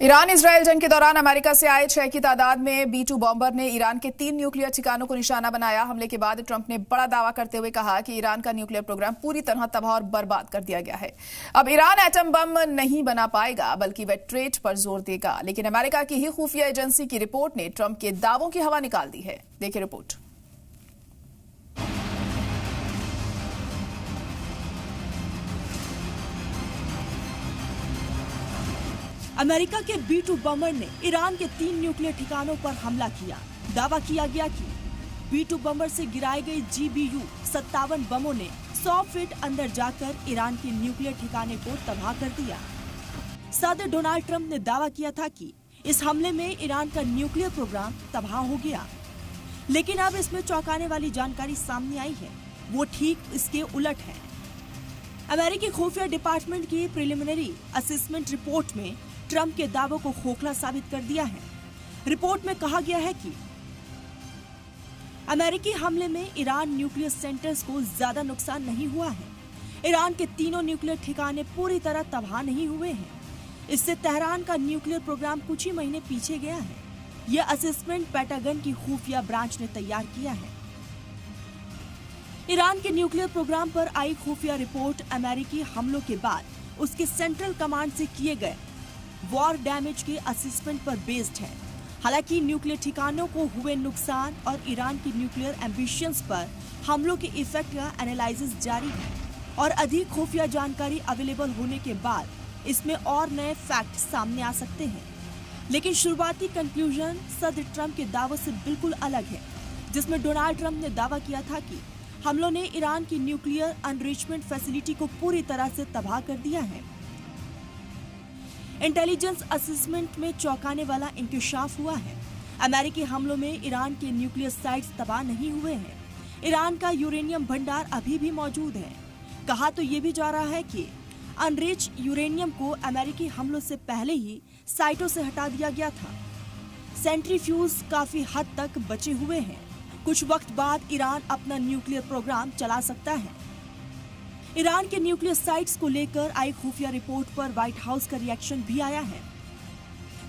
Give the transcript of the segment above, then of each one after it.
Iran Israel जंग के दौरान अमेरिका से आए 6 की तादाद में B-2 बॉम्बर ने ईरान के 3 न्यूक्लियर ठिकानों को निशाना बनाया। हमले के बाद ट्रंप ने बड़ा दावा करते हुए कहा कि ईरान का न्यूक्लियर प्रोग्राम पूरी तरह तबाह और बर्बाद कर दिया गया है। अब ईरान एटम बम नहीं बना पाएगा बल्कि वह ट्रेड पर जोर देगा। लेकिन अमेरिका की ही खुफिया एजेंसी की रिपोर्ट ने ट्रंप के दावों की हवा निकाल दी है। देखिए रिपोर्ट। अमेरिका के B-2 बमर ने ईरान के 3 न्यूक्लियर ठिकानों पर हमला किया। दावा किया गया कि B-2 बमर से गिराए गए GBU-57 बमों ने 100 फीट अंदर जाकर ईरान के न्यूक्लियर ठिकाने को तबाह कर दिया। सदर डोनाल्ड ट्रंप ने दावा किया था कि इस हमले में ईरान का न्यूक्लियर प्रोग्राम तबाह हो गया, लेकिन अब इसमें चौंकाने वाली जानकारी सामने आई है। वो ठीक इसके उलट है। अमेरिकी खुफिया डिपार्टमेंट की प्रिलिमिनरी असेसमेंट रिपोर्ट में ट्रंप के दावों को खोखला साबित कर दिया है। रिपोर्ट में कहा गया है कि अमेरिकी हमले में ईरान न्यूक्लियर सेंटर्स को ज्यादा नुकसान नहीं हुआ है। ईरान के तीनों न्यूक्लियर ठिकाने पूरी तरह तबाह नहीं हुए हैं। इससे तेहरान का न्यूक्लियर प्रोग्राम कुछ ही महीने पीछे गया है। यह असेसमेंट पेंटागन की खुफिया ब्रांच ने तैयार किया है। ईरान के न्यूक्लियर प्रोग्राम पर आई खुफिया रिपोर्ट अमेरिकी हमलों के बाद उसके सेंट्रल कमांड से किए गए वॉर डैमेज के असेसमेंट पर बेस्ड है। हालांकि न्यूक्लियर ठिकानों को हुए नुकसान और ईरान की न्यूक्लियर एम्बिशंस पर हमलों के इफेक्ट का एनालिसिस जारी है और अधिक खुफिया जानकारी अवेलेबल होने के बाद इसमें और नए फैक्ट सामने आ सकते हैं। लेकिन शुरुआती कंक्लूजन सदर ट्रंप के दावों से बिल्कुल अलग है, जिसमें डोनाल्ड ट्रंप ने दावा किया था कि हमलों ने ईरान की न्यूक्लियर एनरिचमेंट फैसिलिटी को पूरी तरह से तबाह कर दिया है। इंटेलिजेंस असेसमेंट में चौंकाने वाला इंकशाफ हुआ है। अमेरिकी हमलों में ईरान के न्यूक्लियर साइट्स तबाह नहीं हुए हैं। ईरान का यूरेनियम भंडार अभी भी मौजूद है। कहा तो ये भी जा रहा है कि अनरिच यूरेनियम को अमेरिकी हमलों से पहले ही साइटों से हटा दिया गया था। सेंट्रीफ्यूज काफी हद तक बचे हुए हैं। कुछ वक्त बाद ईरान अपना न्यूक्लियर प्रोग्राम चला सकता है। ईरान के न्यूक्लियर साइट्स को लेकर आई खुफिया रिपोर्ट पर व्हाइट हाउस का रिएक्शन भी आया है,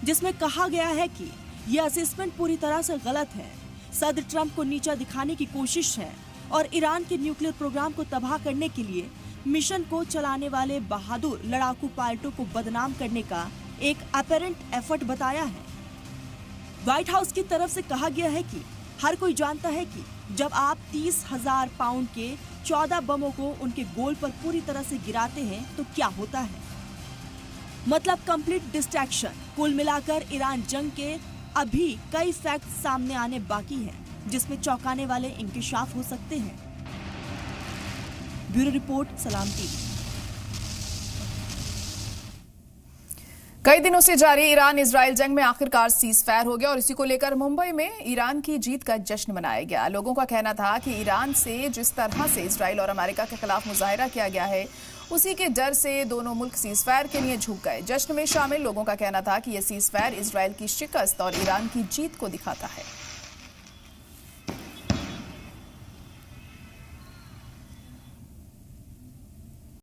जिसमें कहा गया है कि यह असेसमेंट पूरी तरह से गलत है। सदर ट्रंप को नीचा दिखाने की कोशिश है और ईरान के न्यूक्लियर प्रोग्राम को तबाह करने के लिए मिशन को चलाने वाले बहादुर लड़ाकू पायलटों को बदनाम करने का एक अपरेंट एफर्ट बताया है। व्हाइट हाउस की तरफ से कहा गया है कि हर कोई जानता है कि जब आप 30,000 पाउंड के 14 बमों को उनके गोल पर पूरी तरह से गिराते हैं तो क्या होता है, मतलब कंप्लीट डिस्ट्रैक्शन। कुल मिलाकर ईरान जंग के अभी कई फैक्ट सामने आने बाकी हैं, जिसमें चौंकाने वाले इंकशाफ हो सकते हैं। ब्यूरो रिपोर्ट, सलाम टीवी। कई दिनों से जारी ईरान इजरायल जंग में आखिरकार सीज फायर हो गया और इसी को लेकर मुंबई में ईरान की जीत का जश्न मनाया गया। लोगों का कहना था कि ईरान से जिस तरह से इजरायल और अमेरिका के खिलाफ मुजाहिरा किया गया है, उसी के डर से दोनों मुल्क सीज फायर के लिए झुक गए। जश्न में शामिल लोगों का कहना था कि यह सीज फायर इजरायल की शिकस्त और ईरान की जीत को दिखाता है।